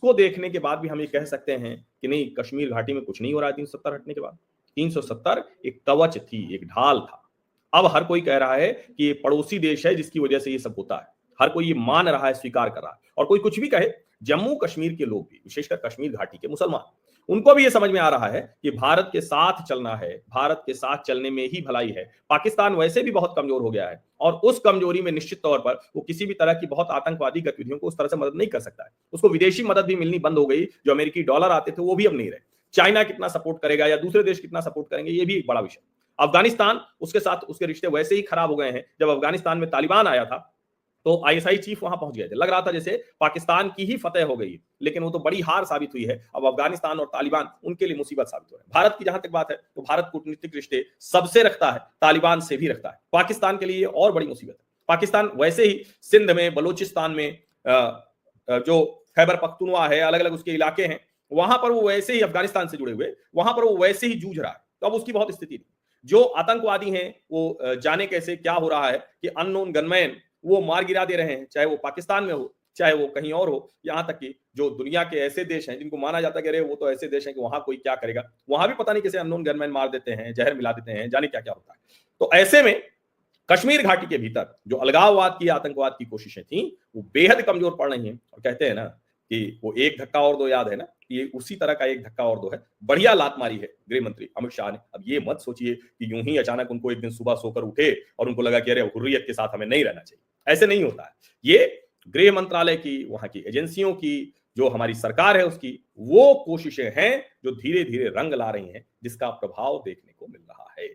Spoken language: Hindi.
उसको देखने के बाद भी हम ये कह सकते हैं कि नहीं, कश्मीर घाटी में कुछ नहीं हो रहा है 370 हटने के बाद। 370 एक कवच थी, एक ढाल था। अब हर कोई कह रहा है कि ये पड़ोसी देश है जिसकी वजह से ये सब होता है। हर कोई ये मान रहा है, स्वीकार कर रहा है। और कोई कुछ भी कहे, जम्मू कश्मीर के लोग भी, विशेषकर कश्मीर घाटी के मुसलमान, उनको भी ये समझ में आ रहा है कि भारत के साथ चलना है, भारत के साथ चलने में ही भलाई है। पाकिस्तान वैसे भी बहुत कमजोर हो गया है और उस कमजोरी में निश्चित तौर पर वो किसी भी तरह की बहुत आतंकवादी गतिविधियों को उस तरह से मदद नहीं कर सकता है। उसको विदेशी मदद भी मिलनी बंद हो गई, जो अमेरिकी डॉलर आते थे वो भी अब नहीं रहे। चाइना कितना सपोर्ट करेगा या दूसरे देश कितना सपोर्ट करेंगे, ये भी एक बड़ा विषय। अफगानिस्तान, उसके साथ उसके रिश्ते वैसे ही खराब हो गए हैं। जब अफगानिस्तान में तालिबान आया था तो आईएसआई चीफ वहां पहुंच गए थे, लग रहा था जैसे पाकिस्तान की ही फतेह हो गई, लेकिन वो तो बड़ी हार साबित हुई है। अब अफगानिस्तान और तालिबान उनके लिए मुसीबत साबित हो रहा है। भारत की जहां तक बात है तो भारत कूटनीतिक रिश्ते सबसे रखता है, तालिबान से भी रखता है। पाकिस्तान के लिए और बड़ी मुसीबत है। पाकिस्तान वैसे ही सिंध में, बलूचिस्तान में, जो खैबर पख्तूनवा है, अलग अलग उसके इलाके हैं, वहां पर वो वैसे ही अफगानिस्तान से जुड़े हुए, वहां पर वो वैसे ही जूझ रहा है। तो अब उसकी बहुत स्थिति नहीं। जो आतंकवादी हैं वो जाने कैसे क्या हो रहा है कि अननोन गनमैन वो मार गिरा दे रहे हैं, चाहे वो पाकिस्तान में हो, चाहे वो कहीं और हो। यहां तक कि जो दुनिया के ऐसे देश हैं जिनको माना जाता है कि अरे वो तो ऐसे देश हैं कि वहां कोई क्या करेगा, वहां भी पता नहीं कैसे अननोन गनमैन मार देते हैं, जहर मिला देते हैं, जाने क्या क्या होता है। तो ऐसे में कश्मीर घाटी के भीतर जो अलगाववाद की, आतंकवाद की कोशिशें थी, वो बेहद कमजोर पड़ रही हैं। और कहते हैं ना कि वो एक धक्का और दो, याद है ना, ये उसी तरह का एक धक्का और दो है। बढ़िया लात मारी है गृह मंत्री अमित शाह ने। अब ये मत सोचिए कि यूं ही अचानक उनको एक दिन सुबह सोकर उठे और उनको लगा कि अरे हुर्रियत के साथ हमें नहीं रहना चाहिए। ऐसे नहीं होता है। ये गृह मंत्रालय की, वहां की एजेंसियों की, जो हमारी सरकार है उसकी वो कोशिशें हैं जो धीरे धीरे रंग ला रही हैं, जिसका प्रभाव देखने को मिल रहा है।